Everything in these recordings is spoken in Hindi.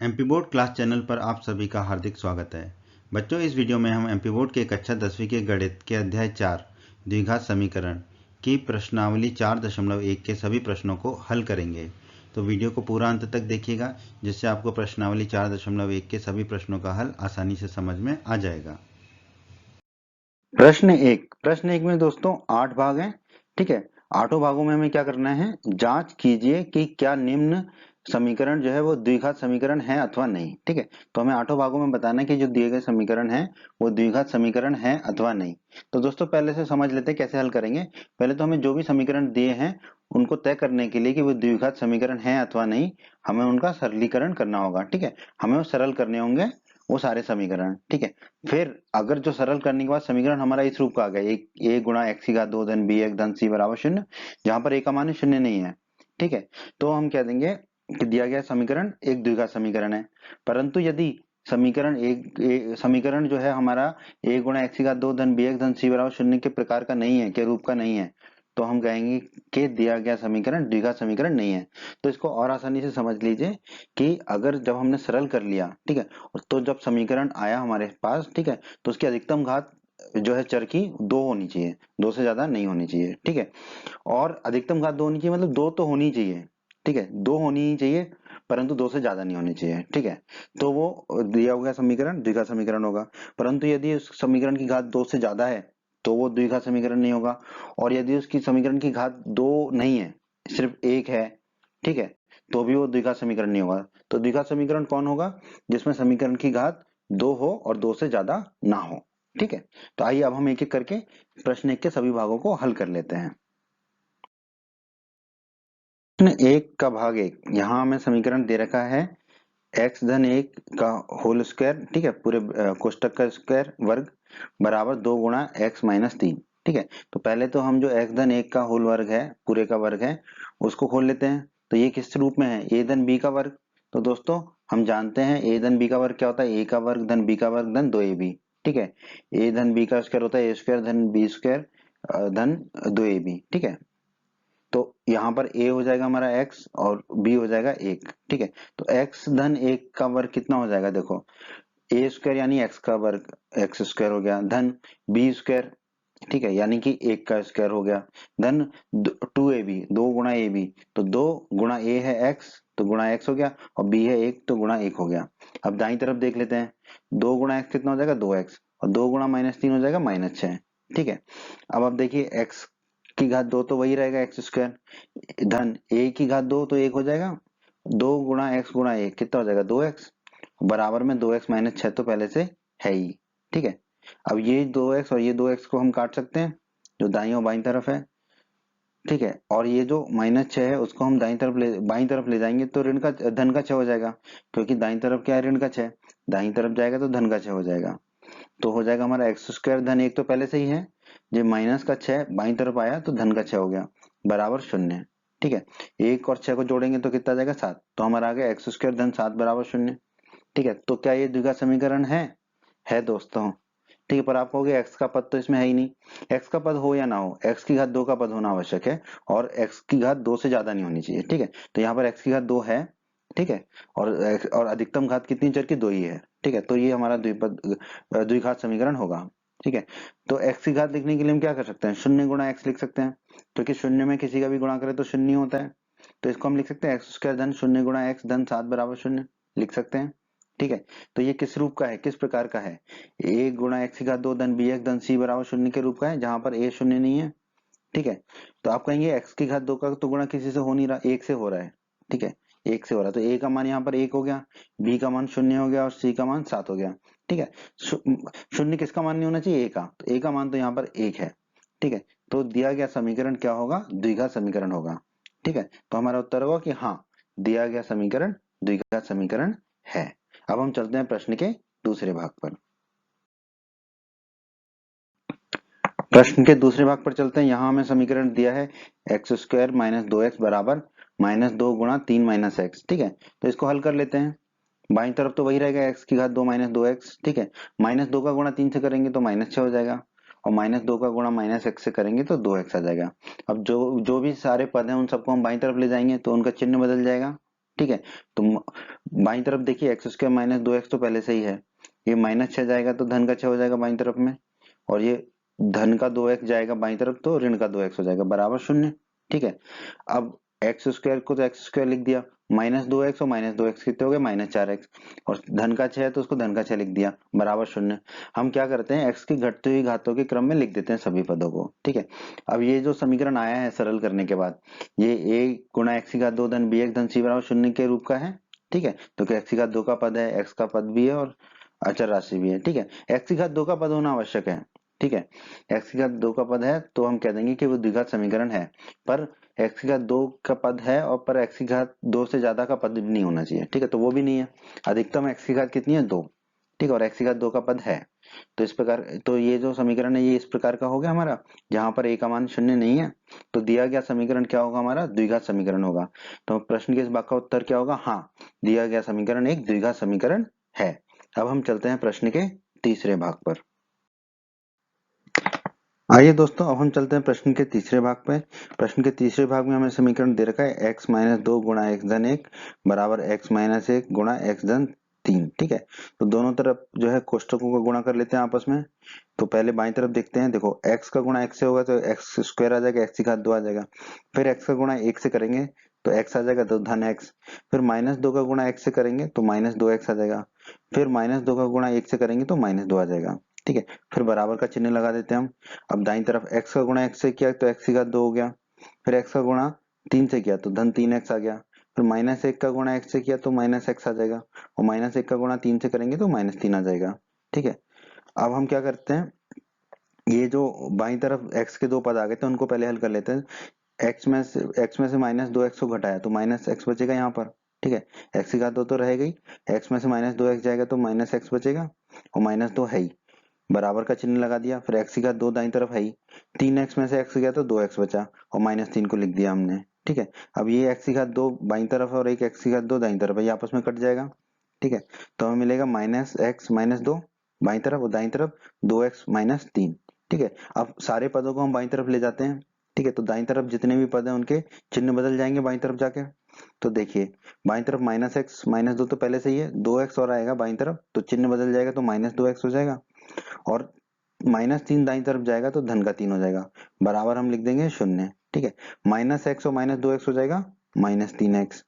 एमपी बोर्ड क्लास चैनल पर आप सभी का हार्दिक स्वागत है। बच्चों, इस वीडियो में हम एमपी बोर्ड के कक्षा 10वीं के गणित के अध्याय 4 द्विघात समीकरण की प्रश्नावली 4.1 के सभी प्रश्नों को हल करेंगे। तो वीडियो को पूरा अंत तक देखिएगा, जिससे आपको प्रश्नावली 4.1 के सभी प्रश्नों का हल आसानी से समझ में आ जाएगा। प्रश्न एक में दोस्तों 8 भाग हैं। ठीक है, 8 भागों में हमें क्या करना है, जांच कीजिए कि क्या निम्न समीकरण जो है वो द्विघात समीकरण है अथवा नहीं। ठीक है, तो हमें 8 भागों में बताना है कि जो दिए गए समीकरण है वो द्विघात समीकरण है अथवा नहीं। तो दोस्तों पहले से समझ लेते हैं कैसे हल करेंगे। पहले तो हमें जो भी समीकरण दिए हैं उनको तय करने के लिए कि वो द्विघात समीकरण है अथवा नहीं, हमें उनका सरलीकरण करना होगा। ठीक है, हमें वो सरल करने होंगे वो सारे समीकरण। ठीक है, फिर अगर जो सरल करने के बाद समीकरण हमारा इस रूप का आ गया, एक ए गुणा एक्स की घात 2 धन बी एक धन सी बराबर शून्य, जहां पर ए का मान शून्य नहीं है। ठीक है, तो हम कह देंगे कि दिया गया समीकरण एक द्विघात समीकरण है। परंतु यदि समीकरण जो है हमारा ए गुणा एक्स की घात 2 धन बी एक धन सी बराबर शून्य के प्रकार का नहीं है, के रूप का नहीं है, तो हम कहेंगे कि दिया गया समीकरण द्विघात समीकरण नहीं है। तो इसको और आसानी से समझ लीजिए कि अगर जब हमने सरल कर लिया, ठीक है, तो जब समीकरण आया हमारे पास, ठीक है, तो उसकी अधिकतम घात जो है चर की 2 होनी चाहिए, 2 से ज्यादा नहीं होनी चाहिए। ठीक है, और अधिकतम घात 2 होनी चाहिए, मतलब 2 तो होनी चाहिए। ठीक है, 2 होनी ही चाहिए, परंतु 2 से ज्यादा नहीं होनी चाहिए। ठीक है, तो वो दिया हुआ समीकरण द्विघात समीकरण होगा। परंतु यदि उस समीकरण की घात 2 से ज्यादा है तो वो द्विघात समीकरण नहीं होगा। और यदि उसकी समीकरण की घात 2 नहीं है, सिर्फ एक है, ठीक है, तो भी वो द्विघात समीकरण नहीं होगा। तो द्विघात समीकरण कौन होगा, जिसमें समीकरण की घात 2 हो और 2 से ज्यादा ना हो। ठीक है, तो आइए अब हम एक एक करके प्रश्न एक के सभी भागों को हल कर लेते हैं। प्रश्न एक का भाग एक, यहाँ हमें समीकरण दे रखा है एक्स धन एक का होल स्क्वायर, ठीक है, पूरे कोष्टक का स्क्वायर वर्ग बराबर 2 गुणा एक्स माइनस 3। ठीक है, तो पहले तो हम जो एक्स धन एक का होल वर्ग है, पूरे का वर्ग है, उसको खोल लेते हैं। तो ये किस रूप में है, ए धन बी का वर्ग। तो दोस्तों हम जानते हैं ए धन बी का वर्ग क्या होता है, ए का वर्ग धन बी का वर्ग धन 2ab। ठीक है, ए धन बी का स्क्वायर होता है ए स्क्वायर धन बी स्क्वायर धन 2ab। ठीक है, तो यहाँ पर a हो जाएगा हमारा x और b हो जाएगा 1। ठीक है, तो x धन 1 का वर्ग कितना हो जाएगा, देखो a स्क्वायर यानी x का वर्ग x स्क्वायर हो गया, धन b स्क्वायर, ठीक है, यानी कि 1 का स्क्वायर हो गया, धन 2ab, 2 गुणा ab, तो 2 गुणा a है x, तो गुणा x हो गया, और b है 1 तो गुणा 1 हो गया। अब दाईं तरफ देख लेते हैं, 2 गुणा x कितना हो जाएगा 2x, और 2 गुणा -3 हो जाएगा -6। ठीक है, अब देखिए x की घात 2 तो वही रहेगा एक्स स्क्वायर, धन a की घात 2 तो 1 हो जाएगा, 2 गुणा एक्स गुणा 1 कितना हो जाएगा 2x, बराबर में 2x माइनस 6 तो पहले से है ही। ठीक है, अब ये 2x और ये 2x को हम काट सकते हैं, जो दाईं और बाईं तरफ है। ठीक है, और ये जो -6 है उसको हम बाईं तरफ ले जाएंगे तो ऋण का धन का 6 हो जाएगा, क्योंकि दाईं तरफ क्या है ऋण का 6, दाईं तरफ जाएगा तो धन का 6 हो जाएगा। तो हो जाएगा हमारा एक्स स्क्वायर धन 1 तो पहले से ही है, जो माइनस का 6 बाईं तरफ आया तो धन का 6 हो गया, बराबर 0। ठीक है, 1 और 6 को जोड़ेंगे तो कितना आ जाएगा 7, तो हमारा आ गया एक्स स्क्वायर धन 7 बराबर 0। ठीक है, तो क्या ये द्विघात समीकरण है दोस्तों। ठीक है, पर आप कहोगे एक्स का पद तो इसमें है ही नहीं। एक्स का पद हो या ना हो, एक्स की घात 2 का पद होना आवश्यक है, और एक्स की घात 2 से ज्यादा नहीं होनी चाहिए। ठीक है, तो यहाँ पर एक्स की घात 2 है। ठीक है, और अधिकतम घात कितनी चर की 2 ही है। ठीक है, तो ये हमारा द्विघात समीकरण होगा। ठीक है, तो एक्स की घात लिखने के लिए हम क्या कर सकते हैं, शून्य गुणा एक्स लिख सकते हैं, क्योंकि शून्य में किसी का भी गुणा करें तो शून्य ही होता है। तो इसको हम लिख सकते हैं एक्स स्क्वायर धन शून्य गुणा एक्स धन 7 बराबर 0 लिख सकते हैं। ठीक है, तो ये किस रूप का है, किस प्रकार का है, a गुणा एक्स की घात 2 धन बी एक्स धन सी बराबर 0 के रूप का है, जहां पर a शून्य नहीं है। ठीक है, तो आप कहेंगे एक्स की घात 2 का तो गुणा किसी से हो नहीं रहा, 1 से हो रहा है। ठीक है, 1 से हो रहा है, तो a का मान यहाँ पर 1 हो गया, b का मान 0 हो गया, और c का मान 7 हो गया। ठीक है, शून्य किसका मान नहीं होना चाहिए, a का, तो a का मान तो यहाँ पर 1 है। ठीक है, तो दिया गया समीकरण क्या होगा, द्विघात समीकरण होगा। ठीक है, तो हमारा उत्तर होगा कि हाँ, दिया गया समीकरण द्विघात समीकरण है। अब हम चलते हैं प्रश्न के दूसरे भाग पर। प्रश्न के दूसरे भाग पर चलते हैं। यहाँ हमें समीकरण दिया है एक्स स्क्वायर माइनस 2x बराबर -2 गुणा 3 माइनस एक्स। ठीक है, तो इसको हल कर लेते हैं। बाईं तरफ तो वही रहेगा एक्स की घात 2 -2x। ठीक है, -2 का गुणा 3 से करेंगे तो -6 हो जाएगा, और -2 का गुणा -x से करेंगे तो 2x आ जाएगा। अब जो जो भी सारे पद हैं उन सबको हम बाईं तरफ ले जाएंगे तो उनका चिन्ह बदल जाएगा। ठीक है। तो बाईं तरफ देखिए एक्स स्क्वायर माइनस 2x तो पहले से ही है, ये -6 जाएगा तो धन का 6 हो जाएगा बाईं तरफ में, और ये धन का 2x जाएगा बाईं तरफ तो ऋण का 2x हो जाएगा बराबर 0। ठीक है। अब एक्स स्क्वायर को तो एक्स स्क्वायर लिख दिया, -2x और -2x कितने हो गए -4x, और धन का 6 है तो उसको धन का 6 लिख दिया बराबर 0। हम क्या करते हैं, x की घटती हुई घातों के क्रम में लिख देते हैं सभी पदों को। ठीक है। अब ये जो समीकरण आया है सरल करने के बाद, ये a गुणा x की घात 2 धन bx धन c बराबर 0 के रूप का है। ठीक है। तो x की घात 2 का पद है, x का पद भी है और अचर राशि भी है। ठीक है। x की घात 2 का पद होना आवश्यक है। ठीक है। x की घात 2 का पद है तो हम कह देंगे कि वो द्विघात समीकरण है, पर x की घात 2 का पद है और पर x की घात 2 से ज्यादा का पद भी नहीं होना चाहिए। ठीक है। तो वो भी नहीं है, अधिकतम x की घात कितनी है 2। ठीक है। और x की घात 2 का पद है, तो इस प्रकार तो ये जो समीकरण है ये इस प्रकार का हो गया हमारा, जहां पर a का मान 0 नहीं है। तो दिया गया समीकरण क्या होगा, हमारा द्विघात समीकरण होगा। तो प्रश्न के इस भाग का उत्तर क्या होगा, हाँ, दिया गया समीकरण एक द्विघात समीकरण है। अब हम चलते हैं प्रश्न के तीसरे भाग पर। आइए दोस्तों, अब हम चलते हैं प्रश्न के तीसरे भाग पे। प्रश्न के तीसरे भाग में हमें समीकरण दे रखा है x माइनस 2 गुणा x धन 1 बराबर x माइनस 1 गुणा x धन 3। ठीक है। तो दोनों तरफ जो है कोष्टकों का गुणा कर लेते हैं आपस में। तो पहले बाईं तरफ देखते हैं, देखो x का गुणा x से होगा तो x स्क्वायर आ जाएगा, x की घात 2 आ जाएगा। फिर x का गुणा 1 से करेंगे तो x आ जाएगा तो धन x। फिर -2 का गुणा x से करेंगे तो -2x आ जाएगा। फिर -2 का गुणा 1 से करेंगे तो -2 आ जाएगा। ठीक है। फिर बराबर का चिन्ह लगा देते हैं हम। अब दाईं तरफ x का गुणा x से किया तो x की घात 2 हो गया। फिर x का गुणा 3 से किया तो धन 3x आ गया। फिर -1 का गुणा x से किया तो -x आ जाएगा, और -1 का गुणा 3 से करेंगे तो -3 आ जाएगा। ठीक है। अब हम क्या करते हैं, ये जो बाईं तरफ x के दो पद आ गए थे उनको पहले हल कर लेते हैं। x में से -2x को घटाया तो -x बचेगा यहाँ पर। ठीक है। x की घात 2 तो रह गई, x में से -2x जाएगा तो -x बचेगा, और -2 है ही, बराबर का चिन्ह लगा दिया। फिर x की घात 2 दाईं तरफ है ही, 3x में से x गया तो 2x बचा, और -3 को लिख दिया हमने। ठीक है। अब ये x की घात 2 बाईं तरफ है और एक x की घात 2 दाईं तरफ है, ये आपस में कट जाएगा। ठीक है। तो हमें मिलेगा -x -2 बाईं तरफ, और दाईं तरफ 2x -3। ठीक है। अब सारे पदों को हम बाईं तरफ ले जाते हैं। ठीक है। तो दाईं तरफ जितने भी पद हैं उनके चिन्ह बदल जाएंगे बाईं तरफ जाके। तो देखिए बाईं तरफ -x -2 तो पहले से ही है, 2x और आएगा बाईं तरफ तो चिन्ह बदल जाएगा तो -2x हो जाएगा, और -3 दाईं तरफ जाएगा तो धन का 3 हो जाएगा, बराबर हम लिख देंगे 0। ठीक है। -x और -2x हो जाएगा -3x,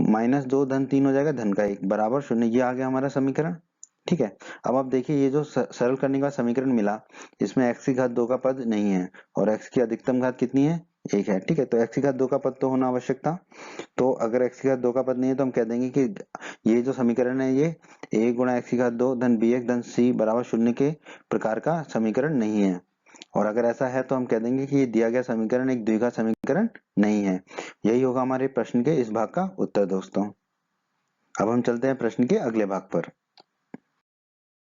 -2 धन 3 हो जाएगा धन का 1 बराबर 0। ये आ गया हमारा समीकरण। ठीक है। अब आप देखिए ये जो सरल करने का समीकरण मिला, इसमें x की घात 2 का पद नहीं है, और x की अधिकतम घात कितनी है 1 है। ठीक है। तो x की घात 2 का पद तो होना आवश्यक था। तो अगर x की घात 2 का पद नहीं है तो हम कह देंगे कि ये जो समीकरण है ये a गुणा x की घात 2 धन bx धन c बराबर 0 के प्रकार का समीकरण नहीं है। और अगर ऐसा है तो हम कह देंगे कि ये दिया गया समीकरण एक द्विघात समीकरण नहीं है। यही होगा हमारे प्रश्न के इस भाग का उत्तर दोस्तों। अब हम चलते हैं प्रश्न के अगले भाग पर।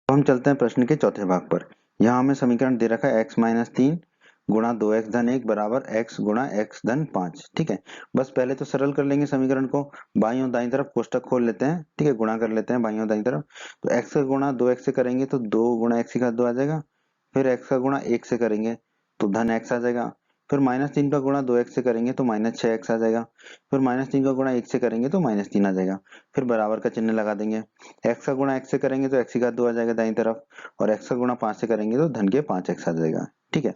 अब हम चलते हैं प्रश्न के चौथे भाग पर। यहाँ हमें समीकरण दे रखा है x माइनस 3 गुणा 2x धन 1 बराबर x गुणा x धन 5। ठीक है। बस पहले तो सरल कर लेंगे समीकरण को, बाईं और दाईं तरफ कोष्टक खोल लेते हैं। ठीक है। गुणा कर लेते हैं बाईं और दाईं तरफ। तो x का गुणा 2x से करेंगे तो 2 गुणा x की घात 2 आ जाएगा। फिर x का गुणा 1 से करेंगे तो धन x आ जाएगा। फिर -3 का गुणा 2x से करेंगे तो -6x आ जाएगा। फिर -3 का गुणा 1 से करेंगे तो -3 आ जाएगा। फिर बराबर का चिन्ह लगा देंगे। x का गुणा x से करेंगे तो x की घात 2 आ जाएगा दाईं तरफ, और x का गुणा 5 से करेंगे तो धन के 5x आ जाएगा। ठीक है।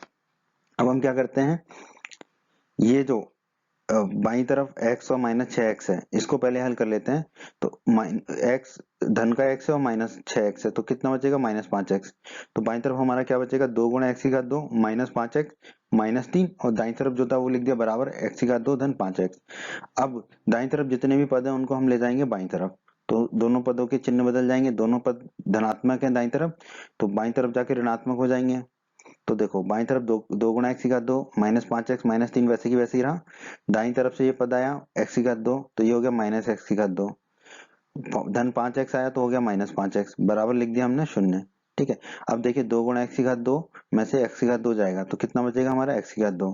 अब हम क्या करते हैं, ये जो बाईं तरफ x और -6x है इसको पहले हल कर लेते हैं। तो x धन का x है और -6x है तो कितना बचेगा -5x। तो बाईं तरफ हमारा क्या बचेगा, 2 गुणा x की घात 2 -5x -3, और दाईं तरफ जो था वो लिख दिया बराबर x की घात 2 धन 5x। अब दाईं तरफ जितने भी पद हैं उनको हम ले जाएंगे बाईं तरफ, तो दोनों पदों के चिन्ह बदल जाएंगे, दोनों पद धनात्मक हैं दाईं तरफ तो बाईं तरफ जाके ऋणात्मक हो जाएंगे। तो देखो बाईं तरफ 2 गुणा x की घात 2 -5x -3 वैसे की वैसे ही रहा। दाईं तरफ से ये पद आया x की घात 2 तो ये हो गया -x की घात 2, धन 5x आया तो हो गया -5x, बराबर लिख दिया हमने 0। ठीक है। अब देखिए 2 गुणा x की घात 2 में से x की घात 2 जाएगा तो कितना बचेगा हमारा x की घात 2,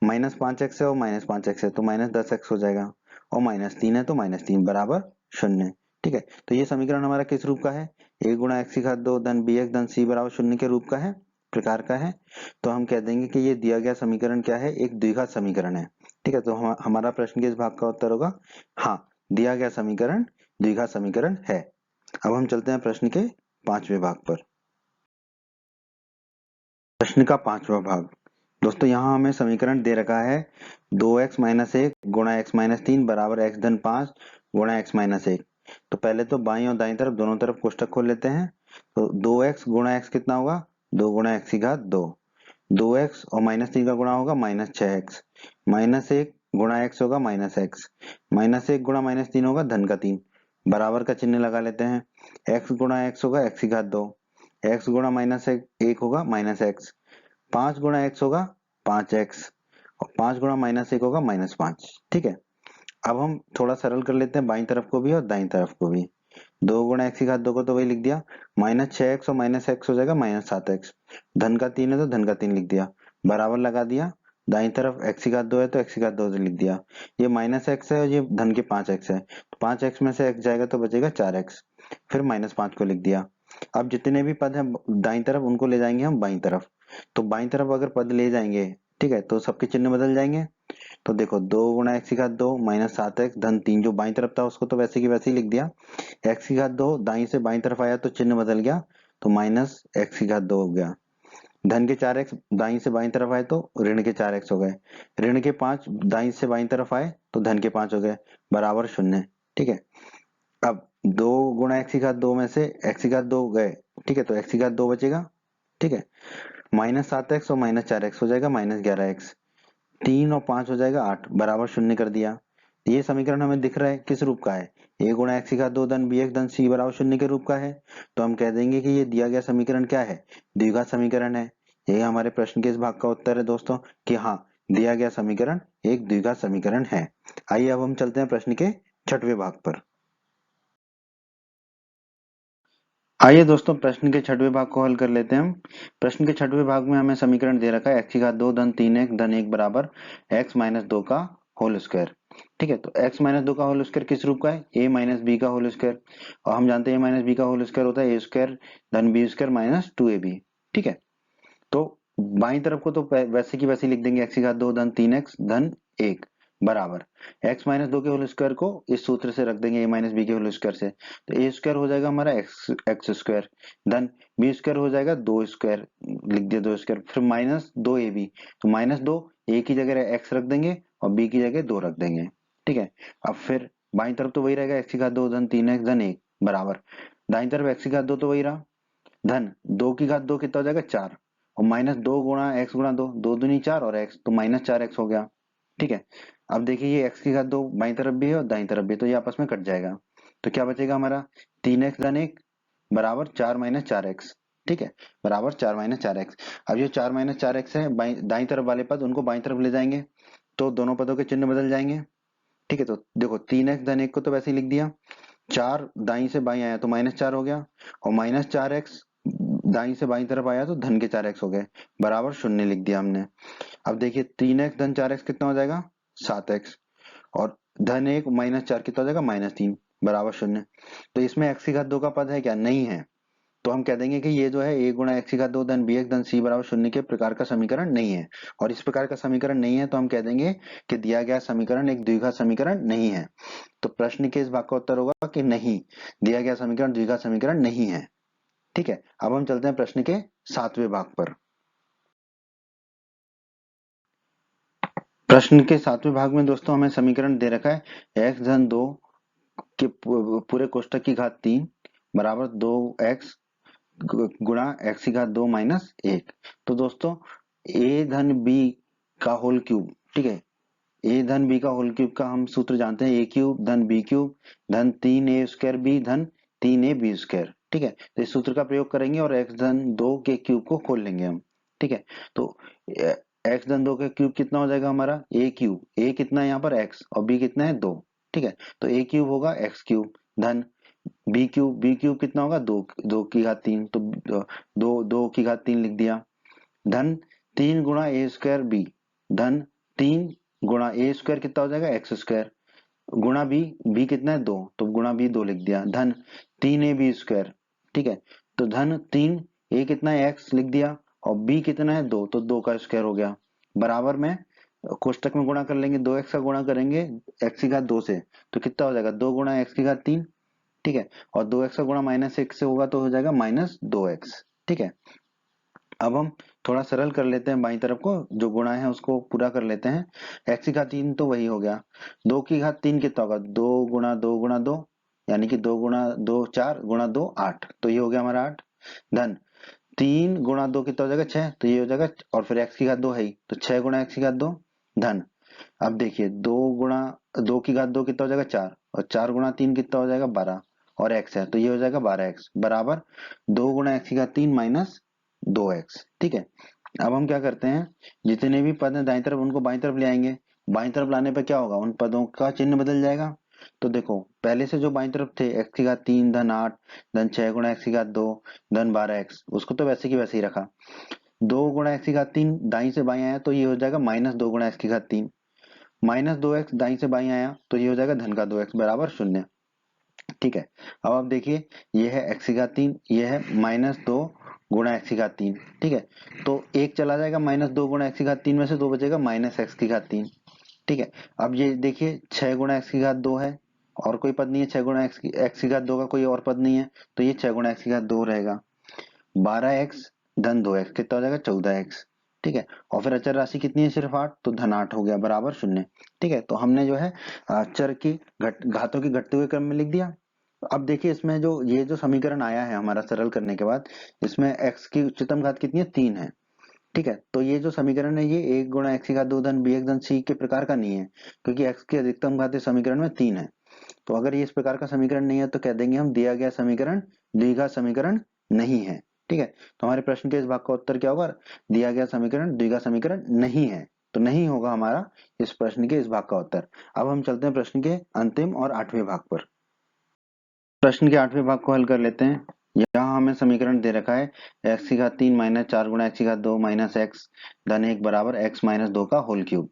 -5x है और -5x है तो -10x हो जाएगा, और -3 है तो -3 बराबर 0। ठीक है। तो ये समीकरण हमारा किस रूप का है, a गुणा x की घात 2 धन bx धन c बराबर 0 के रूप का है, प्रकार का है। तो हम कह देंगे कि ये दिया गया समीकरण क्या है, एक द्विघात समीकरण है। ठीक है। तो हमारा प्रश्न के इस भाग का उत्तर होगा हाँ, दिया गया समीकरण द्विघात समीकरण है। अब हम चलते हैं प्रश्न के 5वें भाग पर। प्रश्न का 5वां भाग। दोस्तों यहाँ हमें समीकरण दे रखा है 2x माइनस 1 गुणा x माइनस 3 बराबर x धन 5 गुणा x माइनस 1। तो पहले तो बाईं और दाईं तरफ दोनों तरफ कोष्टक खोल लेते हैं। तो 2x गुणा x कितना होगा, 2 गुणा x की घात 2। 2x और माइनस 3 का गुणा होगा माइनस 6x। माइनस 1 गुणा x होगा माइनस x। माइनस 1 गुणा माइनस 3 होगा धन का 3। बराबर का चिन्ह लगा लेते हैं। x गुणा x होगा x की घात 2। x गुणा माइनस 1 होगा माइनस x। 5 गुणा x होगा 5x और 5 गुणा माइनस 1 होगा माइनस 5। ठीक है, अब हम थोड़ा सरल कर लेते हैं बाईं तरफ को भी और दाईं तरफ को भी। 2 गुणा x की घात 2 को तो वही लिख दिया, माइनस 6x और माइनस x हो जाएगा माइनस 7x। धन का 3 है तो धन का 3 लिख दिया, बराबर लगा दिया। दाईं तरफ x की घात 2 है तो x की घात 2 से लिख दिया। ये माइनस x है और ये धन के 5x है, तो 5x में से x जाएगा तो बचेगा 4x। फिर माइनस 5 को लिख दिया। अब जितने भी पद हैं दाईं तरफ उनको ले जाएंगे हम बाईं तरफ। तो बाईं तरफ अगर पद ले जाएंगे, ठीक है, तो सबके चिन्ह बदल जाएंगे। तो देखो 2 गुणा x की घात 2 माइनस 7x धन 3, जो बाईं तरफ था उसको तो वैसे की वैसे ही लिख दिया। x की घात 2 दाईं से बाईं तरफ आया तो चिन्ह बदल गया, तो माइनस x की घात 2 हो गया। धन के 4x दाईं से बाईं तरफ आए तो ऋण के 4x हो गए। ऋण के 5 दाईं से बाईं तरफ आए तो धन के 5 हो गए, बराबर 0। ठीक है, अब 2 गुणा x की घात 2 में से x की घात 2 गए, ठीक है, तो x की घात 2 बचेगा। ठीक है, माइनस 7x और माइनस 4x हो जाएगा माइनस 11x। 3 और 5 हो जाएगा 8, बराबर 0 कर दिया। ये समीकरण हमें दिख रहा है किस रूप का है, a गुणा x की घात 2 धन bx धन c बराबर 0 के रूप का है। तो हम कह देंगे कि ये दिया गया समीकरण क्या है, द्विघात समीकरण है। यही हमारे प्रश्न के इस भाग का उत्तर है दोस्तों, कि हाँ, दिया गया समीकरण एक द्विघात समीकरण है। आइए अब हम चलते हैं प्रश्न के 6वें भाग पर। आइए दोस्तों प्रश्न के 6वें भाग को हल कर लेते हैं हम। प्रश्न के 6वें भाग में हमें समीकरण दे रखा है x की घात 2 धन 3x धन 1 बराबर x माइनस 2 का होल स्क्वायर। ठीक है, तो x माइनस 2 का होल स्क्वायर किस रूप का है, a माइनस बी का होल स्क्वायर। और हम जानते हैं a माइनस बी का होल स्क्वायर होता है a स्क्वायर धन बी स्क्वायर माइनस 2ab। ठीक है, तो बाईं तरफ को तो वैसे की वैसे लिख देंगे, x की घात 2 धन 3x धन 1 बराबर x माइनस 2 के होल स्क्वायर को इस सूत्र से रख देंगे a माइनस बी के होल स्क्वायर से। तो a स्क्वायर हो जाएगा हमारा एक्स स्क्वायर धन b स्क्वायर हो जाएगा 2 स्क्वायर, लिख दिया 2 स्क्वायर, फिर माइनस 2ab। तो माइनस 2 a की जगह x रख देंगे और b की जगह 2 रख देंगे। ठीक है, अब फिर बाईं तरफ तो वही रहेगा, x की घात 2 धन 3x धन 1 बराबर दाईं तरफ x की घात 2 तो वही रहा, धन 2 की घात 2 कितना हो जाएगा 4 और माइनस 2 गुणा x गुणा 2, 2 दूनी 4 और x, तो माइनस 4x हो गया। ठीक है, अब देखिए ये x की घात 2 बाईं तरफ भी है और दाईं तरफ भी, तो ये आपस में कट जाएगा। तो क्या बचेगा हमारा 3x धन 1 बराबर 4 माइनस 4x। ठीक है, बराबर 4 माइनस 4x। अब ये 4 माइनस 4x है, दाईं तरफ वाले पद उनको बाईं तरफ ले जाएंगे तो दोनों पदों के चिन्ह बदल जाएंगे। ठीक है, तो देखो 3x धन 1 को तो वैसे ही लिख दिया, 4 दाईं से बाईं आया तो माइनस 4 हो गया और माइनस 4x दाईं से बाईं तरफ आया तो धन के 4x हो गए, बराबर 0 लिख दिया हमने। अब देखिए 3x धन 4x कितना हो जाएगा 7x और धन 1 माइनस 4 कितना हो जाएगा माइनस 3 बराबर 0। तो इसमें x की घात 2 का पद है क्या, नहीं है। तो हम कह देंगे कि ये जो है a गुणा x की घात 2 धन bx धन c बराबर 0 के प्रकार का समीकरण नहीं है। और इस प्रकार का समीकरण नहीं है तो हम कह देंगे कि दिया गया समीकरण एक द्विघात समीकरण नहीं है। तो प्रश्न के इस भाग का उत्तर होगा कि नहीं, दिया गया समीकरण द्विघात समीकरण नहीं है। ठीक है, अब हम चलते हैं प्रश्न के 7वें भाग पर। प्रश्न के 7वें भाग में दोस्तों हमें समीकरण दे रखा है x धन 2 के पूरे कोष्टक की घात 3 बराबर 2x गुणा x की घात 2 माइनस 1। तो दोस्तों a धन b का होल क्यूब, ठीक है, a धन b का होल क्यूब का हम सूत्र जानते हैं, a क्यूब धन b क्यूब धन 3a स्क्वायर b धन 3a b स्क्वायर। ठीक है, तो इस सूत्र का प्रयोग करेंगे और x धन 2 के क्यूब को खोल लेंगे हम। ठीक है, तो x धन 2 का क्यूब कितना हो जाएगा हमारा a क्यूब, a कितना है यहाँ पर x और b कितना है 2। ठीक है, तो a क्यूब होगा x क्यूब धन बी क्यूब कितना होगा 2, 2 की घात 3, तो 2 की घात 3 लिख दिया धन 3 गुणा ए स्क्वायर बी धन 3 गुणा ए स्क्वायर कितना हो जाएगा एक्स स्क्वायर गुणा बी कितना है 2, तो गुणा बी 2 लिख दिया धन 3ab स्क्वायर। ठीक है, तो धन 3 ए कितना है एक्स लिख दिया और बी कितना है 2, तो 2 का स्क्वायर हो गया बराबर में कोष्टक में गुणा कर लेंगे, 2x का गुणा करेंगे x की घात 2 से, तो कितना हो जाएगा 2 गुणा x की घात 3, ठीक है। और 2x का गुणा -1 से होगा तो हो जाएगा -2x, ठीक है। अब हम थोड़ा सरल कर लेते हैं, बाईं तरफ को जो गुणा है उसको पूरा कर लेते हैं। x की घात 3 तो वही हो गया, 2 की घात 3 कितना होगा, 2 गुणा 2 यानी कि 2 गुणा 2 4 गुणा 2 8, तो ये हो गया हमारा 8, धन 3 गुणा 2 कितना हो जाएगा 6, तो ये हो जाएगा, और फिर x की घात 2 है ही, तो 6 गुणा x की घात 2, धन अब देखिए 2 गुणा 2 की घात 2 कितना हो जाएगा 4, और 4 गुणा 3 कितना हो जाएगा 12, और x है तो ये हो जाएगा 12x बराबर 2 गुणा x की घात 3 माइनस 2x, ठीक है। अब हम क्या करते हैं, जितने भी पद हैं दाईं तरफ उनको बाईं तरफ ले आएंगे। बाईं तरफ लाने पर क्या होगा, उन पदों का चिन्ह बदल जाएगा। तो देखो पहले से जो बाईं तरफ थे x की घात 3 धन 8 धन 6 गुणा x की घात 2 धन 12x, उसको तो वैसे की वैसे ही रखा। 2 गुणा x की घात 3 दाईं से बाईं आया तो ये हो जाएगा -2 गुणा x की घात 3, -2x दाईं से बाईं आया तो ये हो जाएगा धन का 2x बराबर 0, ठीक है। अब आप देखिए ये है x की घात 3, ये है -2 गुणा x की घात 3, ठीक है। तो एक चला जाएगा -2 गुणा x की घात 3 में से, 2 बचेगा -x की घात 3, ठीक है। अब ये देखिए 6 गुणा x की घात 2 है, और कोई पद नहीं है, 6 गुणा x की घात 2 का कोई और पद नहीं है, तो ये 6 गुणा x की घात 2 रहेगा, 12x धन 2x कितना हो जाएगा 14x, ठीक है। और फिर अचर राशि कितनी है सिर्फ 8, तो धन 8 हो गया बराबर 0, ठीक है। तो हमने जो है चर की घातों की घटते हुए क्रम में लिख दिया। अब देखिए इसमें जो ये जो समीकरण आया है हमारा सरल करने के बाद, इसमें x की उच्चतम घात कितनी है 3 है, ठीक है। तो ये जो समीकरण है ये 1 गुणा x की घात 2 धन b x धन c के प्रकार का नहीं है, क्योंकि x की अधिकतम घात इस समीकरण में 3 है। तो अगर ये इस प्रकार का समीकरण नहीं है तो कह देंगे हम दिया गया समीकरण द्विघात समीकरण नहीं है, ठीक है। तो हमारे प्रश्न के इस भाग का उत्तर क्या होगा, दिया गया समीकरण द्विघात समीकरण नहीं है, तो नहीं होगा हमारा इस प्रश्न के इस भाग का उत्तर। अब हम चलते हैं प्रश्न के अंतिम और 8वें भाग पर। प्रश्न के 8वें भाग को हल कर लेते हैं। यहाँ हमें समीकरण दे रखा है x की घात 3 माइनस 4 गुणा x की घात 2 माइनस x धन 1 बराबर x माइनस 2 का होल क्यूब।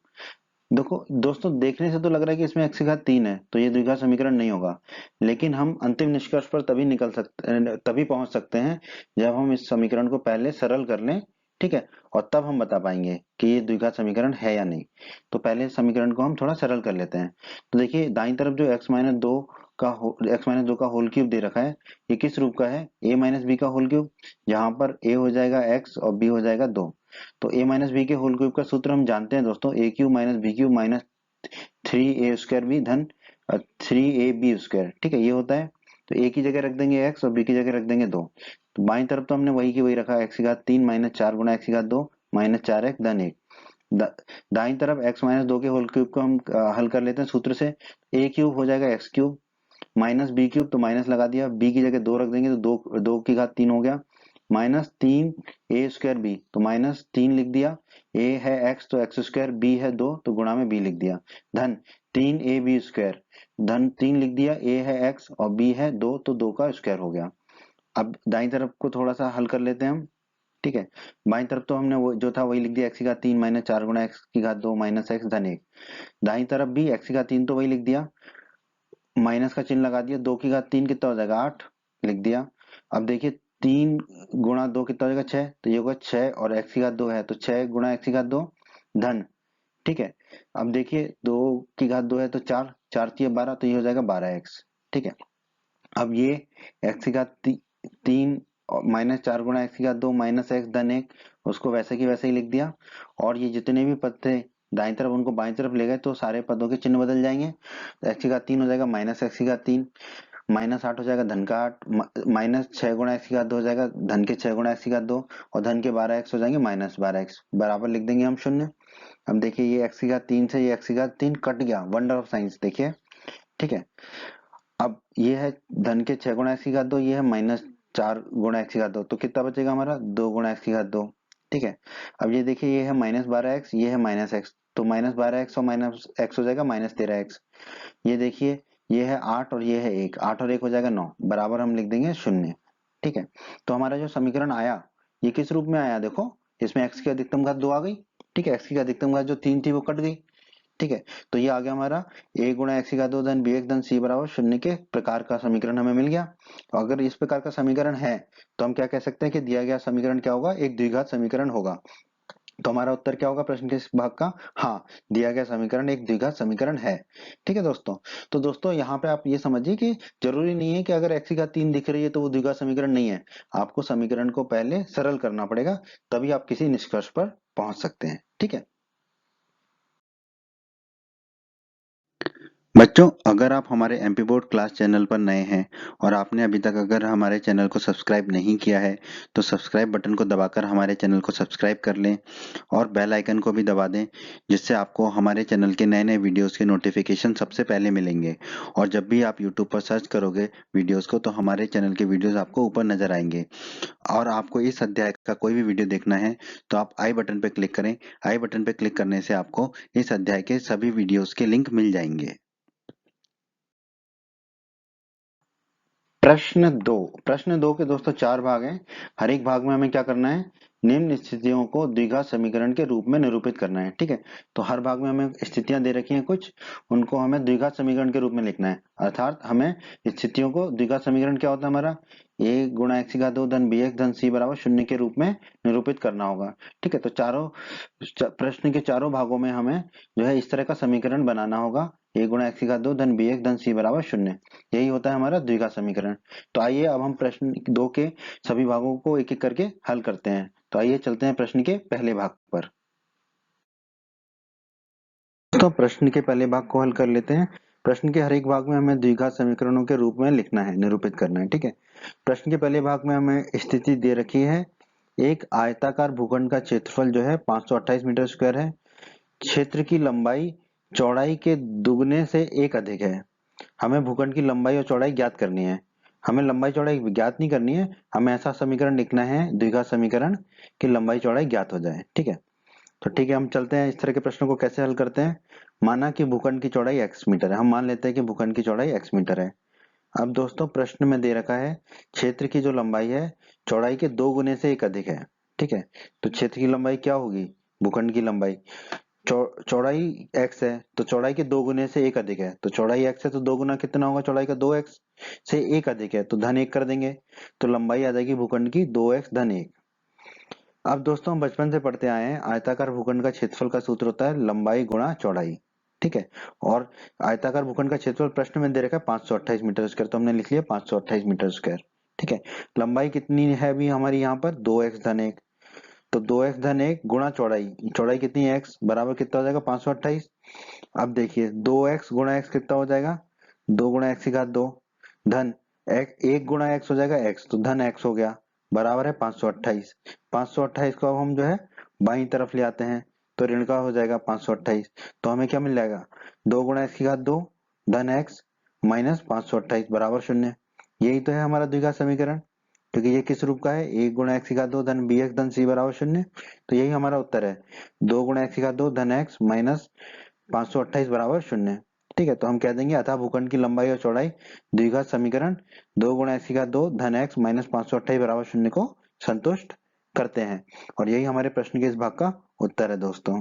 देखो दोस्तों देखने से तो लग रहा है कि इसमें x की घात 3 है, तो ये द्विघात समीकरण नहीं होगा, लेकिन हम अंतिम निष्कर्ष पर तभी पहुंच सकते हैं जब हम इस समीकरण को पहले सरल कर लें, ठीक है। और तब हम बता पाएंगे कि ये द्विघात समीकरण है या नहीं। तो पहले इस समीकरण को हम थोड़ा सरल कर लेते हैं। तो देखिए दाईं तरफ जो x माइनस 2 का होल क्यूब दे रखा है, ये किस रूप का है, a माइनस बी का होल क्यूब, जहां पर a हो जाएगा x और b हो जाएगा 2। तो a माइनस बी के होल क्यूब का सूत्र हम जानते हैं दोस्तों, a cube minus b cube minus 3a square b धन 3ab स्क्वायर, ठीक है, ये होता है। तो a की जगह रख देंगे x और b की जगह रख देंगे 2। तो बाईं तरफ तो हमने वही की वही रखा, x की घात 3 माइनस 4 गुणा x की घात 2 माइनस 4x धन 1। दाईं तरफ x माइनस 2 के होल क्यूब को हम हल कर लेते हैं सूत्र से, a क्यूब हो जाएगा x cube minus b cube, तो माइनस लगा दिया, b की जगह 2 रख देंगे तो 2 की घात 3 हो गया, माइनस 3 ए स्क्वायर बी, तो माइनस 3 लिख दिया, a है x तो x स्क्वायर, b है 2 तो गुणा में b लिख दिया, धन 3 ए बी स्क्वायर, धन 3 लिख दिया, a है x और b है 2 तो 2 का स्क्वायर हो गया। अब दाईं तरफ को थोड़ा सा हल कर लेते हैं हम, ठीक है। बाईं तरफ तो हमने वो जो था वही लिख दिया, x की घात 3 माइनस 4 गुणा x की घात 2 माइनस x धन 1। दाईं तरफ भी x की घात 3 तो वही लिख दिया, माइनस का चिन्ह लगा दिया, 2 की घात 3 कितना हो जाएगा 8 लिख दिया। अब देखिए 3 गुणा 2 कितना हो जाएगा 6, तो ये होगा 6 और x की घात 2 है तो 6 गुणा x की घात 2 धन, ठीक है। अब देखिए 2 की घात 2 है तो 4 4 3 12, तो ये हो जाएगा 12x, ठीक है। अब ये x की घात 3 माइनस 4 गुणा x की घात 2 माइनस x धन 1, उसको वैसे की वैसे ही लिख दिया। और ये जितने भी पद थे दाईं तरफ उनको बाईं तरफ ले गए तो सारे पदों के चिन्ह बदल जाएंगे। तो x की घात 3 हो जाएगा माइनस x की घात 3, माइनस 8 हो जाएगा धन का 8, माइनस 6 गुणा x की घात 2 हो जाएगा धन के 6 गुणा x की घात 2, और धन के 12x हो जाएंगे माइनस 12x बराबर लिख देंगे हम 0। अब देखिए ये x की घात 3 से ये x की घात 3 कट गया, वंडर ऑफ साइंस देखिए, ठीक है। अब ये है धन के 6 गुणा x की घात 2, ये है माइनस 4 गुणा x की घात 2, तो कितना बचेगा हमारा 2 गुणा x की घात 2, ठीक है। अब ये देखिए ये है माइनस 12x, ये है माइनस x, तो माइनस 12x और माइनस x हो जाएगा माइनस 13x। ये देखिए ये है 8 और ये है 1, 8 और 1 हो जाएगा 9 बराबर हम लिख देंगे 0, ठीक है। तो हमारा जो समीकरण आया ये किस रूप में आया, देखो इसमें x की अधिकतम घात 2 आ गई, ठीक है, x की अधिकतम घात जो 3 थी वो कट गई, ठीक है। तो ये आ गया हमारा a गुणा x की घात 2 धन b x धन c बराबर 0 के प्रकार का समीकरण हमें मिल गया। तो अगर इस प्रकार का समीकरण है तो हम क्या कह सकते हैं कि दिया गया समीकरण क्या होगा, एक द्विघात समीकरण होगा। तो हमारा उत्तर क्या होगा प्रश्न के इस भाग का? हाँ, दिया गया समीकरण एक द्विघात समीकरण है। ठीक है दोस्तों। तो दोस्तों यहाँ पे आप ये समझिए कि जरूरी नहीं है कि अगर x की घात 3 दिख रही है तो वो द्विघात समीकरण नहीं है। आपको समीकरण को पहले सरल करना पड़ेगा, तभी आप किसी निष्कर्ष पर पहुंच सकते हैं। ठीक है बच्चों, अगर आप हमारे एमपी बोर्ड क्लास चैनल पर नए हैं और आपने अभी तक अगर हमारे चैनल को सब्सक्राइब नहीं किया है तो सब्सक्राइब बटन को दबाकर हमारे चैनल को सब्सक्राइब कर लें और बेल आइकन को भी दबा दें, जिससे आपको हमारे चैनल के नए नए वीडियोस के नोटिफिकेशन सबसे पहले मिलेंगे। और जब भी आप यूट्यूब पर सर्च करोगे वीडियोस को तो हमारे चैनल के वीडियोस आपको ऊपर नजर आएंगे। और आपको इस अध्याय का कोई भी वीडियो देखना है तो आप आई बटन पर क्लिक करें। आई बटन पर क्लिक करने से आपको इस अध्याय के सभी वीडियोस के लिंक मिल जाएंगे। प्रश्न 2 के दोस्तों 4 भाग हैं। हर एक भाग में हमें क्या करना है? निम्न स्थितियों को द्विघात समीकरण के रूप में निरूपित करना है। ठीक है, तो हर भाग में हमें स्थितियां दे रखी हैं कुछ, उनको हमें द्विघात समीकरण के रूप में लिखना है। अर्थात हमें स्थितियों को, द्विघात समीकरण क्या होता है हमारा? a गुणा x की घात 2 धन bx धन c बराबर 0 के रूप में निरूपित करना होगा। ठीक है, तो प्रश्न के चारों भागों में हमें जो है इस तरह का समीकरण बनाना होगा। a गुणा x की घात 2 धन bx धन c बराबर 0, यही होता है हमारा द्विघात समीकरण। तो आइए अब हम प्रश्न 2 के सभी भागों को एक एक करके हल करते हैं। तो आइए चलते हैं प्रश्न के पहले भाग पर। तो प्रश्न के पहले भाग को हल कर लेते हैं। प्रश्न के हर एक भाग में हमें द्विघात समीकरणों के रूप में लिखना है, निरूपित करना है। ठीक है, प्रश्न के पहले भाग में हमें स्थिति दे रखी है, एक आयताकार भूखंड का क्षेत्रफल जो है 528 मीटर स्क्वायर है, क्षेत्र की लंबाई चौड़ाई के दुगने से एक अधिक है। हमें भूखंड की लंबाई और चौड़ाई ज्ञात करनी है। हमें लंबाई चौड़ाई ज्ञात नहीं करनी है, हमें ऐसा समीकरण लिखना है द्विघात समीकरण की लंबाई चौड़ाई ज्ञात हो जाए। ठीक है, तो ठीक है, हम चलते हैं इस तरह के प्रश्नों को कैसे हल करते हैं। माना कि भूखंड की चौड़ाई x मीटर है, हम मान लेते हैं कि भूखंड की चौड़ाई x मीटर है। अब दोस्तों प्रश्न में दे रखा है क्षेत्र की जो लंबाई है चौड़ाई के 2 गुने से एक अधिक है। ठीक है, तो क्षेत्र की लंबाई क्या होगी? भूखंड की लंबाई चौड़ाई x है तो चौड़ाई के 2 गुने से एक अधिक है, तो चौड़ाई x है तो 2 गुना कितना होगा? चौड़ाई का 2x से एक अधिक है तो धन 1 कर देंगे, तो लंबाई आ जाएगी भूखंड की 2x धन 1। अब दोस्तों हम बचपन से पढ़ते आए हैं आयताकार भूखंड का क्षेत्रफल का सूत्र होता है लंबाई गुणा चौड़ाई। ठीक है, और आयताकार भूखंड का क्षेत्रफल प्रश्न में दे रखा है 528 मीटर स्क्वायर, तो हमने लिख लिया 528 मीटर स्क्वायर। ठीक है, लंबाई कितनी है अभी हमारी यहाँ पर? 2x धन 1, तो 2x धन 1 गुणा चौड़ाई, चौड़ाई कितनी है x बराबर कितना हो जाएगा? 528। अब देखिए 2x गुणा x कितना हो जाएगा? 2 गुणा x की घात 2 धन 1 गुणा x हो जाएगा x, तो धन x हो गया, बराबर है 528। 528 को अब हम जो है बाईं तरफ ले आते हैं तो ऋण का हो जाएगा 528, तो हमें क्या मिल जाएगा? 2 गुणा x की घात 2 धन x माइनस 528 बराबर 0। यही तो है हमारा द्विघात समीकरण, क्योंकि ये किस रूप का है? 1 गुणा x की घात 2 धन bx धन c बराबर 0। तो यही हमारा उत्तर है, 2 गुणा x की घात 2 धन x माइनस 528 बराबर 0। ठीक है, तो हम कह देंगे अतः भूखंड की लंबाई और चौड़ाई द्विघात समीकरण 2 गुणा x की घात 2 धन x माइनस 528 बराबर 0 को संतुष्ट करते हैं। और यही हमारे प्रश्न के इस भाग का उत्तर है दोस्तों।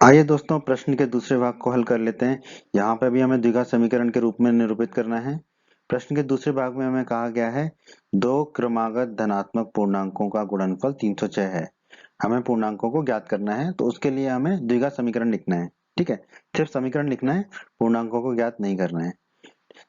आइए दोस्तों प्रश्न के दूसरे भाग को हल कर लेते हैं। यहाँ पे भी हमें द्विघात समीकरण के रूप में निरूपित करना है। प्रश्न के दूसरे भाग में हमें कहा गया है दो क्रमागत धनात्मक पूर्णांकों का गुणनफल 306 है। हमें पूर्णांकों को ज्ञात करना है, तो उसके लिए हमें द्विघात समीकरण लिखना है। ठीक है, सिर्फ समीकरण लिखना है, पूर्णांकों को ज्ञात नहीं करना है।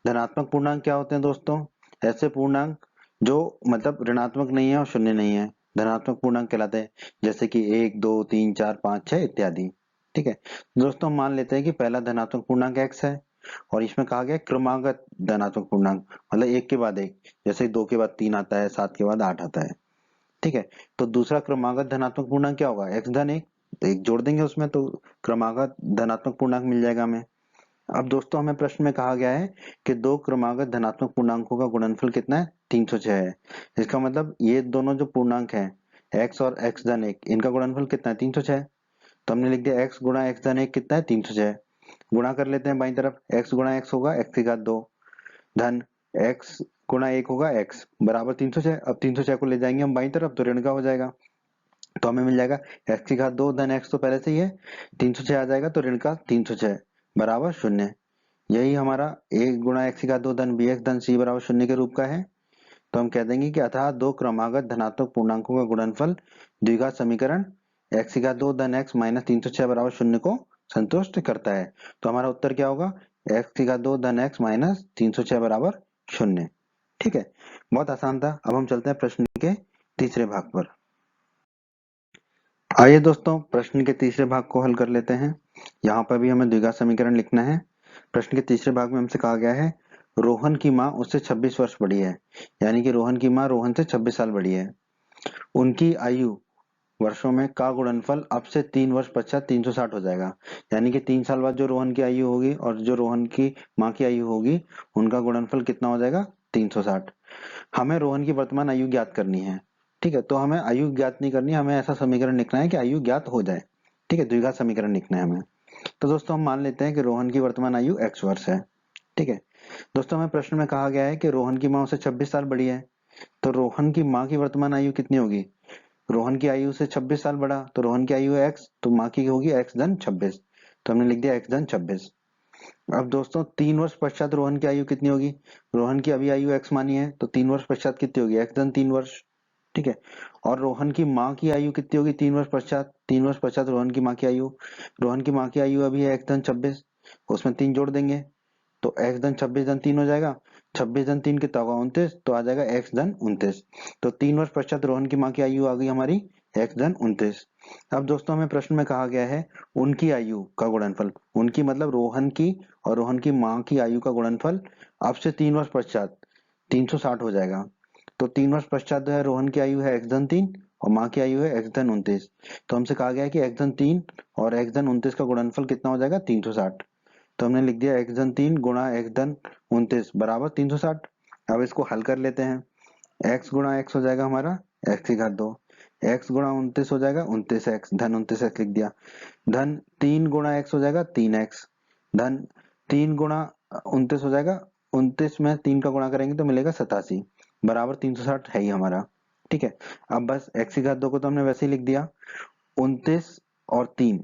धनात्मक पूर्णांक क्या होते हैं दोस्तों? ऐसे पूर्णांक जो मतलब ऋणात्मक नहीं है और शून्य नहीं है, धनात्मक पूर्णांक कहलाते हैं, जैसे कि 1 2 3 4 5 6 इत्यादि। ठीक है दोस्तों, मान लेते हैं कि पहला धनात्मक पूर्णांक x है और इसमें कहा गया क्रमागत धनात्मक पूर्णांक, मतलब एक के बाद एक, जैसे 2 के बाद 3 आता है, 7 के बाद 8 आता है। ठीक है, तो दूसरा क्रमागत धनात्मक पूर्णांक क्या होगा? x धन 1, तो एक जोड़ देंगे उसमें, तो क्रमागत धनात्मक पूर्णांक मिल जाएगा हमें। अब दोस्तों हमें प्रश्न में कहा गया है कि दो क्रमागत धनात्मक पूर्णांकों का गुणनफल कितना है? 306 है। इसका मतलब ये दोनों जो पूर्णांक हैं x और x धन 1, इनका गुणनफल कितना है? 306। तो हमने लिख दिया x गुणा x धन 1 कितना है? 306। गुणा कर लेते हैं बाईं तरफ, x गुणा x होगा x की घात 2 धन x गुणा 1 होगा x बराबर 306। अब 306 को ले जाएंगे हम बाईं तरफ तो ऋण का हो जाएगा, तो हमें मिल जाएगा x की घात 2 धन x तो पहले से ही है, 306 आ जाएगा तो ऋण का 306 बराबर 0। यही हमारा 1 गुणा x की घात 2 धन bx धन c बराबर 0 के रूप का है। तो हम कह देंगे कि अतः दो क्रमागत धनात्मक पूर्णांकों का गुणनफल द्विघात समीकरण x की घात 2 धन x माइनस 306 बराबर 0 को संतुष्ट करता है। तो हमारा उत्तर क्या होगा, x की घात 2 धन x माइनस 306 बराबर 0। ठीक है, बहुत आसान था। अब हम चलते हैं प्रश्न के तीसरे भाग पर। आइए दोस्तों प्रश्न के तीसरे भाग को हल कर लेते हैं। यहाँ पर भी हमें द्विघात समीकरण लिखना है। प्रश्न के तीसरे भाग में हमसे कहा गया है रोहन की माँ उससे 26 वर्ष बड़ी है, यानी कि रोहन की माँ रोहन से 26 साल बड़ी है। उनकी आयु वर्षों में का गुणनफल अब से 3 वर्ष पश्चात 360 हो जाएगा, यानी कि 3 साल बाद जो रोहन की आयु होगी और जो रोहन की माँ की आयु होगी उनका गुणनफल कितना हो जाएगा, 360। हमें रोहन की वर्तमान आयु ज्ञात करनी है। ठीक है, तो हमें आयु ज्ञात नहीं करनी, हमें ऐसा समीकरण लिखना है कि आयु ज्ञात हो जाए। ठीक है, द्विघात समीकरण लिखना है हमें। तो दोस्तों हम मान लेते हैं कि रोहन की वर्तमान आयु x वर्ष है। ठीक है दोस्तों, हमें प्रश्न में कहा गया है कि रोहन की माँ उससे 26 साल बड़ी है, तो रोहन की माँ की वर्तमान आयु कितनी होगी, रोहन की आयु से 26 साल बड़ा, तो रोहन की आयु है x, तो माँ की होगी x धन 26, तो हमने लिख दिया x धन 26। अब दोस्तों 3 वर्ष पश्चात रोहन की आयु कितनी होगी, रोहन की अभी आयु x मानी है, तो 3 वर्ष पश्चात कितनी होगी, x धन 3 वर्ष। ठीक है, और रोहन की माँ की आयु कितनी होगी 3 वर्ष पश्चात, 3 वर्ष पश्चात रोहन की माँ की आयु, रोहन की माँ की आयु अभी है x धन 26, उसमें 3 जोड़ देंगे तो x धन 26 धन 3 हो जाएगा, 26 धन 3 कितना होगा 29, तो आ जाएगा x धन 29। तो 3 वर्ष पश्चात रोहन की माँ की आयु आ गई हमारी x धन 29। अब दोस्तों हमें प्रश्न में कहा गया है उनकी आयु का गुणनफल, उनकी मतलब रोहन की और रोहन की माँ की आयु का गुणनफल अब से 3 वर्ष पश्चात 360 हो जाएगा। तो 3 वर्ष पश्चात जो है रोहन की आयु है x धन 3 और माँ की आयु है x धन 29। तो हमसे कहा गया है कि x धन 3 और x धन 29 का गुणनफल कितना हो जाएगा, 360। तो हमने लिख दिया x धन 3 गुणा x धन 29 बराबर 360। अब इसको हल कर लेते हैं। x गुणा x हो जाएगा हमारा x की घात 2, x गुणा 29 हो जाएगा 29x धन 29x लिख दिया, धन 3 गुणा x हो जाएगा 3x, धन 3 गुणा 29 हो जाएगा, 29 में 3 का गुणा करेंगे तो मिलेगा 87 बराबर 360 है ही हमारा। ठीक है, अब बस x की घात 2 को तो हमने वैसे ही लिख दिया, 29 और 3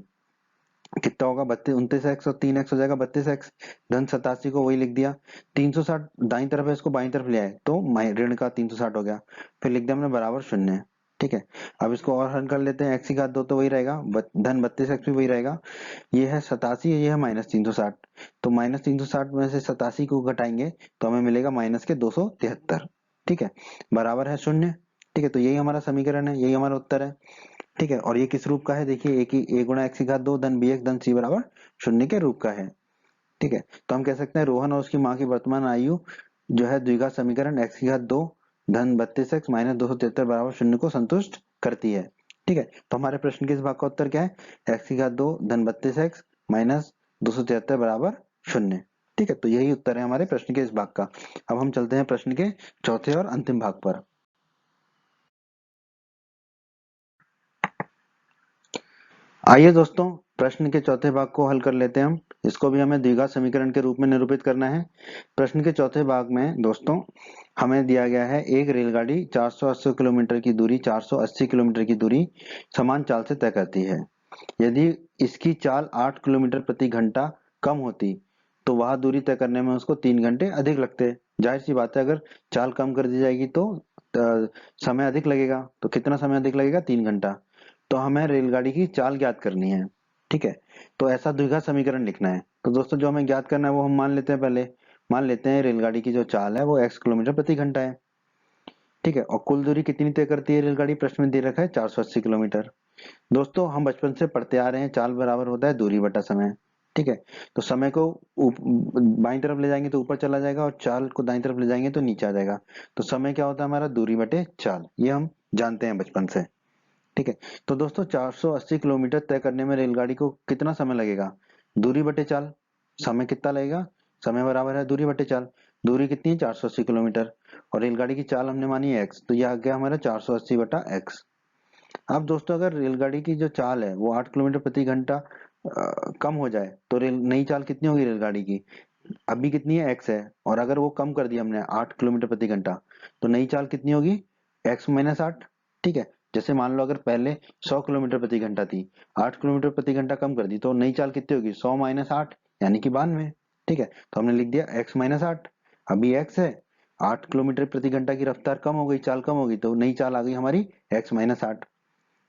कितना होगा 32, 29x और 3x हो जाएगा 32x, धन 87 को वही लिख दिया, 360 दाईं तरफ है इसको बाईं तरफ ले आए तो ऋण का 360 हो गया, फिर लिख दिया हमने बराबर 0। ठीक है, अब इसको और हल कर लेते हैं, x की घात 2 तो वही रहेगा, धन 32x भी वही रहेगा, ये है 87, ये है माइनस 360, तो माइनस 360 में से 87 को घटाएंगे तो हमें मिलेगा माइनस के 273। ठीक है, बराबर है 0। ठीक है, तो यही हमारा समीकरण है, यही हमारा उत्तर है। ठीक है, और ये किस रूप का है, देखिए एक ही a गुणा x की घात 2 धन bx धन c बराबर 0 के रूप का है। ठीक है, तो हम कह सकते हैं रोहन और उसकी माँ की वर्तमान आयु जो है द्विघात समीकरण x की घात 2 धन 32x माइनस 273 बराबर 0 को संतुष्ट करती है। ठीक है, तो हमारे प्रश्न के इस भाग का उत्तर क्या है, x की घात 2 धन 32x माइनस 273 बराबर 0। ठीक है, तो यही उत्तर है हमारे प्रश्न के इस भाग का। अब हम चलते हैं प्रश्न के चौथे और अंतिम भाग पर। आइए दोस्तों प्रश्न के चौथे भाग को हल कर लेते हैं हम। इसको भी हमें द्विघात समीकरण के रूप में निरूपित करना है। प्रश्न के चौथे भाग में दोस्तों हमें दिया गया है एक रेलगाड़ी 480 किलोमीटर की दूरी 480 किलोमीटर की दूरी समान चाल से तय करती है। यदि इसकी चाल 8 किलोमीटर प्रति घंटा कम होती तो वह दूरी तय करने में उसको 3 घंटे अधिक लगते। जाहिर सी बात है, अगर चाल कम कर दी जाएगी तो समय अधिक लगेगा। तो कितना समय अधिक लगेगा, 3 घंटा। तो हमें रेलगाड़ी की चाल ज्ञात करनी है। ठीक है, तो ऐसा द्विघात समीकरण लिखना है। तो दोस्तों जो हमें ज्ञात करना है वो हम मान लेते हैं, पहले मान लेते हैं रेलगाड़ी की जो चाल है वो x किलोमीटर प्रति घंटा है। ठीक है, और कुल दूरी कितनी तय करती है रेलगाड़ी, प्रश्न में दे रखा है 480 किलोमीटर। दोस्तों हम बचपन से पढ़ते आ रहे हैं चाल बराबर होता है दूरी बटा समय। ठीक है, तो समय को बाईं तरफ ले जाएंगे तो ऊपर चला जाएगा और चाल को दाईं तरफ ले जाएंगे तो नीचे आ जाएगा। तो समय क्या होता है हमारा, दूरी बटे चाल, ये हम जानते हैं बचपन से। ठीक है, तो दोस्तों 480 किलोमीटर तय करने में रेलगाड़ी को कितना समय लगेगा, दूरी बटे चाल, समय कितना लगेगा, समय बराबर है दूरी बटे चाल। दूरी कितनी है 480 किलोमीटर और रेलगाड़ी की चाल हमने मानी है x, तो यह आ गया हमारा 480 बटा x। अब दोस्तों अगर रेलगाड़ी की जो चाल है वो 8 किलोमीटर प्रति घंटा कम हो जाए तो रेल नई चाल कितनी होगी रेलगाड़ी की, अभी कितनी है x है, और अगर वो कम कर दिया हमने 8 किलोमीटर प्रति घंटा तो नई चाल कितनी होगी, x माइनस 8। ठीक है, जैसे मान लो अगर पहले 100 किलोमीटर प्रति घंटा थी, 8 किलोमीटर प्रति घंटा कम कर दी तो नई चाल कितनी होगी, 100 माइनस 8 यानी कि 92। ठीक है, तो हमने लिख दिया x माइनस 8, अभी x है 8 किलोमीटर प्रति घंटा की रफ्तार कम हो गई, चाल कम हो गई, तो नई चाल आ गई हमारी x माइनस 8।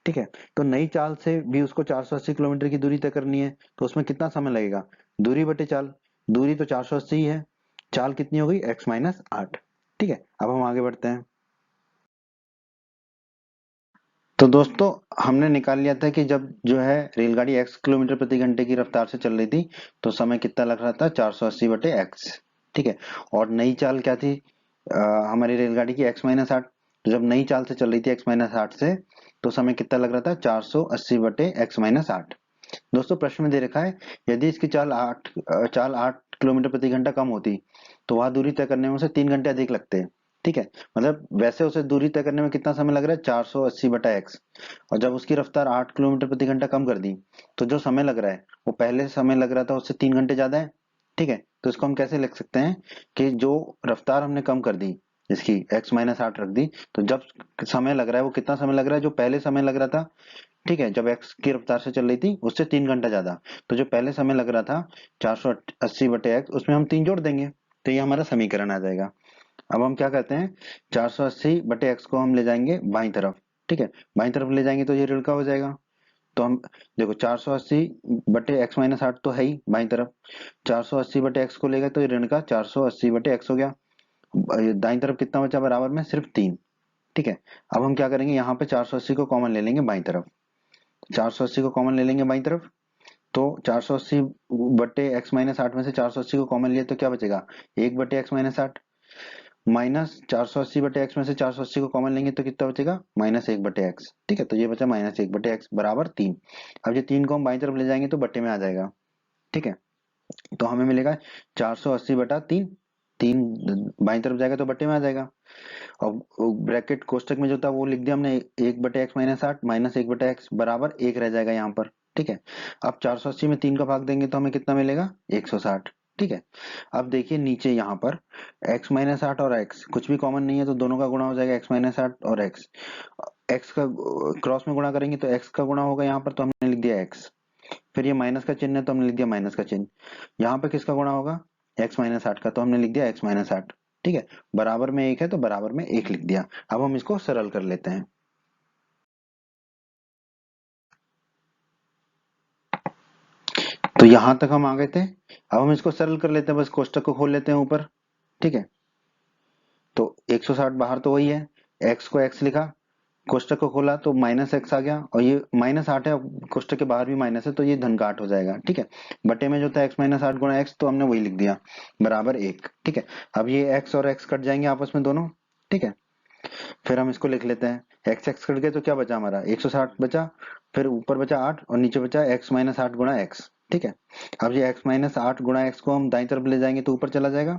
ठीक है, तो नई चाल से भी उसको 480 किलोमीटर की दूरी तय करनी है, तो उसमें कितना समय लगेगा? दूरी बटे चाल, दूरी तो 480 ही है, चाल कितनी हो गई? x minus 8। ठीक है, अब हम आगे बढ़ते हैं। तो दोस्तों हमने निकाल लिया था कि जब जो है रेलगाड़ी x किलोमीटर प्रति घंटे की रफ्तार से चल रही थी तो समय कितना लग रहा था? 480 बटे x। ठीक है, और नई चाल क्या थी हमारी रेलगाड़ी की? x minus 8। तो जब नई चाल से चल रही थी x माइनस 8 से तो समय कितना लग रहा था? 480 बटे x माइनस 8। दोस्तों प्रश्न में दे रखा है यदि इसकी चाल 8 किलोमीटर प्रति घंटा कम होती तो वह दूरी तय करने में उसे 3 घंटे अधिक लगते। ठीक है, मतलब वैसे उसे दूरी तय करने में कितना समय लग रहा है? 480 बटा एक्स, और जब उसकी रफ्तार 8 किलोमीटर प्रति घंटा कम कर दी तो जो समय लग रहा है वो पहले समय लग रहा था उससे 3 घंटे ज्यादा है। ठीक है, तो इसको हम कैसे लिख सकते हैं कि जो रफ्तार हमने कम कर दी इसकी x माइनस 8 रख दी, तो जब समय लग रहा है वो कितना समय लग रहा है? जो पहले समय लग रहा था, ठीक है, जब x की रफ्तार से चल रही थी उससे 3 घंटा ज्यादा, तो जो पहले समय लग रहा था 480 बटे x, उसमें हम 3 जोड़ देंगे तो ये हमारा समीकरण आ जाएगा। अब हम क्या करते हैं, 480 बटे x को हम ले जाएंगे बाईं तरफ। ठीक है, बाईं तरफ ले जाएंगे तो ये ऋण का हो जाएगा। तो हम देखो 480 बटे x माइनस 8 तो है ही बाईं तरफ, 480 बटे x को लेगा तो ये ऋण का 480 बटे x हो गया। दाईं तरफ कितना बचा बराबर में? सिर्फ 3। ठीक है, अब हम क्या करेंगे, यहाँ पे 480 को कॉमन ले लेंगे बाईं तरफ, 480 को कॉमन ले लेंगे बाईं तरफ, तो 480 बटे x माइनस 8 में से 480 को कॉमन लिए तो क्या बचेगा? 1 बटे x माइनस 8, माइनस 480 बटे एक्स में से 480 को कॉमन लेंगे तो कितना बचेगा? माइनस 1 बटे एक्स। ठीक है, तो ये बचा माइनस 1 बटे एक्स बराबर 3। अब ये 3 को हम बाईं तरफ ले जाएंगे तो बटे में आ जाएगा। ठीक है, तो हमें मिलेगा 480 बटा 3, 3 बाईं तरफ जाएगा तो बटे में आ जाएगा। और ब्रैकेट कोष्टक में जो था वो लिख दिया हमने, 1 बटे एक्स माइनस 8 माइनस 1 बटे एक्स बराबर 1 रह जाएगा यहाँ पर। ठीक है, अब 480 में 3 का भाग देंगे तो हमें कितना मिलेगा? 160। ठीक है, अब देखिए नीचे यहाँ पर x माइनस 8 और x कुछ भी कॉमन नहीं है तो दोनों का गुणा हो जाएगा, x माइनस 8 और x, x का क्रॉस में गुणा करेंगे तो x का गुणा होगा यहाँ पर, तो हमने लिख दिया x, फिर ये माइनस का चिन्ह है तो हमने लिख दिया माइनस का चिन्ह। यहाँ पे किसका गुणा होगा? x माइनस 8 का, तो हमने लिख दिया x माइनस 8। ठीक है, बराबर में 1 है तो बराबर में 1 लिख दिया। अब हम इसको सरल कर लेते हैं। तो यहां तक हम आ गए थे, अब हम इसको सरल कर लेते हैं, बस कोष्टक को खोल लेते हैं ऊपर। ठीक है, तो 160 बाहर तो वही है, x को x लिखा, कोष्टक को खोला तो माइनस एक्स आ गया, और ये माइनस 8 है, कोष्टक के बाहर भी माइनस है तो ये धन का 8 हो जाएगा। ठीक है, बटे में जो था x माइनस 8 गुणा एक्स, तो हमने वही लिख दिया बराबर 1। ठीक है, अब ये x और x कट जाएंगे आपस में दोनों। ठीक है, फिर हम इसको लिख लेते हैं, x x कट गए तो क्या बचा हमारा? 160 बचा, फिर ऊपर बचा 8 और नीचे बचा x माइनस 8 गुणा एक्स। ठीक है, अब ये x माइनस 8 गुणा एक्स को हम दाईं तरफ ले जाएंगे तो ऊपर चला जाएगा।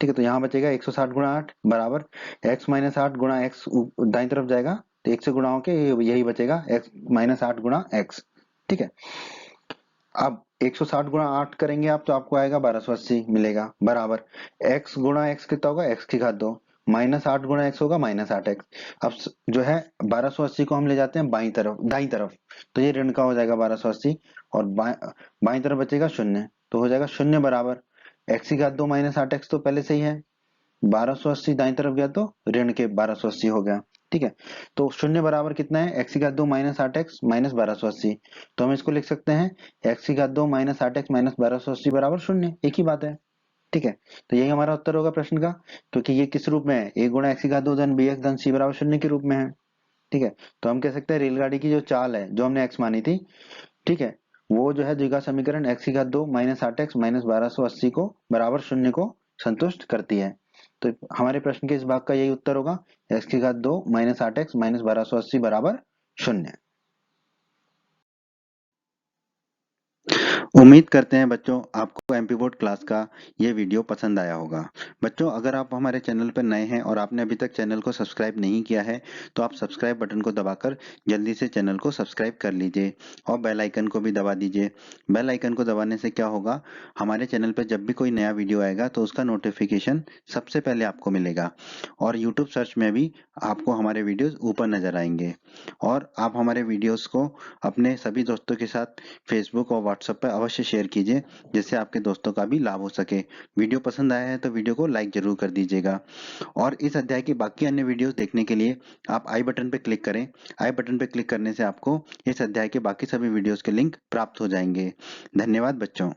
ठीक है, तो यहाँ बचेगा 160 गुणा 8 बराबर x माइनस 8 गुणा एक्स दाईं तरफ जाएगा तो 1 से गुणा होके यही बचेगा x माइनस 8 गुणा एक्स। ठीक है, अब 160 गुणा 8 करेंगे आप तो आपको आएगा 1280 मिलेगा बराबर x गुणा x कितना होगा? x की घात 2 माइनस 8 गुणा x होगा माइनस 8x। अब जो है 1280 को हम ले जाते हैं बाईं तरफ, दाईं तरफ, तो ये ऋण का हो जाएगा 1280, और बाईं तरफ बचेगा शून्य, तो हो जाएगा शून्य बराबर x की घात 2 माइनस 8x तो पहले से ही है, 1280 दाईं तरफ गया तो ऋण के 1280 हो गया। ठीक है, तो शून्य बराबर कितना है? x की घात 2 माइनस 8x माइनस 1280, तो हम इसको लिख सकते हैं x की घात 2 माइनस 8x माइनस 1280 बराबर शून्य, एक ही बात है। ठीक है, तो यही हमारा उत्तर होगा प्रश्न का, क्योंकि ये किस रूप में है? a गुणा x की घात 2 धन bx धन c बराबर शून्य के रूप में है। ठीक है, तो हम कह सकते हैं रेलगाड़ी की जो चाल है जो हमने x मानी थी, ठीक है, वो जो है द्विघात समीकरण x की घात 2 माइनस 8x माइनस 1280 को बराबर शून्य को संतुष्ट करती है। तो हमारे प्रश्न के इस भाग का यही उत्तर होगा, x की घात 2 माइनस 8x माइनस 1280 बराबर शून्य। उम्मीद करते हैं बच्चों आपको एमपी बोर्ड क्लास का ये वीडियो पसंद आया होगा। बच्चों अगर आप हमारे चैनल पर नए हैं और आपने अभी तक चैनल को सब्सक्राइब नहीं किया है तो आप सब्सक्राइब बटन को दबाकर जल्दी से चैनल को सब्सक्राइब कर लीजिए और बेल आइकन को भी दबा दीजिए। बेल आइकन को दबाने से क्या होगा, हमारे चैनल पर जब भी कोई नया वीडियो आएगा तो उसका नोटिफिकेशन सबसे पहले आपको मिलेगा, और यूट्यूब सर्च में भी आपको हमारे वीडियोस ऊपर नज़र आएंगे। और आप हमारे वीडियोस को अपने सभी दोस्तों के साथ फेसबुक और व्हाट्सएप पर अवश्य शेयर कीजिए, जिससे आपके दोस्तों का भी लाभ हो सके। वीडियो पसंद आया है तो वीडियो को लाइक ज़रूर कर दीजिएगा। और इस अध्याय की बाकी अन्य वीडियोस देखने के लिए आप आई बटन पर क्लिक करें। आई बटन पर क्लिक करने से आपको इस अध्याय के बाकी सभी वीडियोस के लिंक प्राप्त हो जाएंगे। धन्यवाद बच्चों।